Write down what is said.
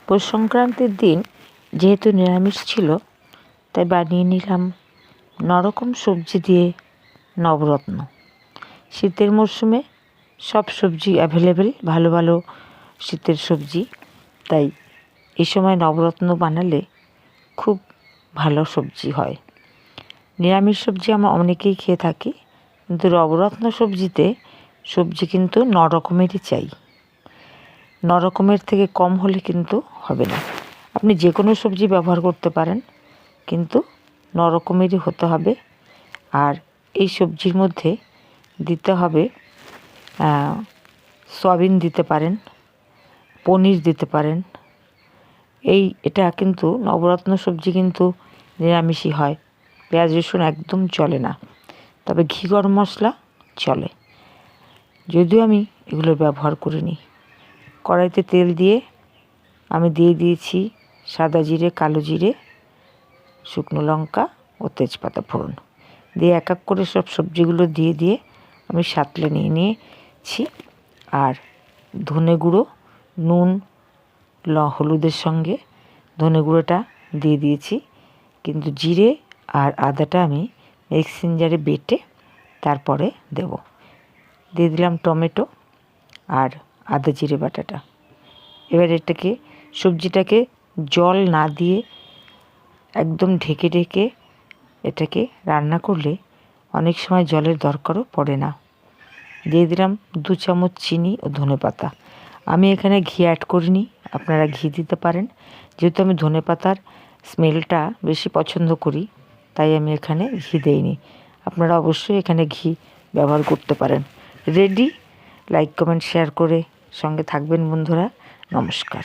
পৌষ সংক্রান্তির দিন যেহেতু নিরামিষ ছিল, তাই বানিয়ে নিলাম নরকম সবজি দিয়ে নবরত্ন। শীতের মরশুমে সব সবজি অ্যাভেলেবেল, ভালো ভালো শীতের সবজি, তাই এই সময় নবরত্ন বানালে খুব ভালো সবজি হয়। নিরামিষ সবজি আমরা অনেকেই খেয়ে থাকি, কিন্তু নবরত্ন সবজি কিন্তু রকমেরই চাই। রকমের থেকে কম হলে কিন্তু হবে না। আপনি যে কোনো সবজি ব্যবহার করতে পারেন, কিন্তু রকমেরই হতে হবে। আর এই সবজির মধ্যে দিতে হবে সয়াবিন দিতে পারেন, পনির দিতে পারেন। এটা কিন্তু নবরত্ন সবজি কিন্তু নিরামিষই হয়। পেঁয়াজ রসুন একদম চলে না, তবে ঘি গরম মশলা চলে। যদিও আমি এগুলো ব্যবহার করিনি। কড়াইতে তেল দিয়ে আমি দিয়ে দিয়েছি সাদা জিরে, কালো জিরে, শুকনো লঙ্কা ও তেজপাতা ফোড়ন দিয়ে এক এক করে সব সবজিগুলো দিয়ে আমি সাঁতলে নিয়েছি। আর ধনে গুঁড়ো, নুন, হলুদের সঙ্গে ধনে গুঁড়োটা দিয়ে দিয়েছি, কিন্তু জিরে আর আদাটা আমি মিক্সিং জারে বেটে তারপরে দিয়ে দিলাম টমেটো আর আদা জিরে বাটাটা। এবার সবজিটাকে জল না দিয়ে একদম ঢেকে এটাকে রান্না করলে অনেক সময় জলের দরকারও পড়ে না। দিয়ে দিলাম 2 চামচ চিনি ও ধনেপাতা। আমি এখানে ঘি অ্যাড করিনি, আপনারা ঘি দিতে পারেন। যেহেতু আমি ধনেপাতার স্মেলটা বেশি পছন্দ করি, তাই আমি এখানে ঘি দেইনি। আপনারা অবশ্যই এখানে ঘি ব্যবহার করতে পারেন। রেডি। লাইক, কমেন্ট, শেয়ার করে সঙ্গে থাকবেন বন্ধুরা। নমস্কার।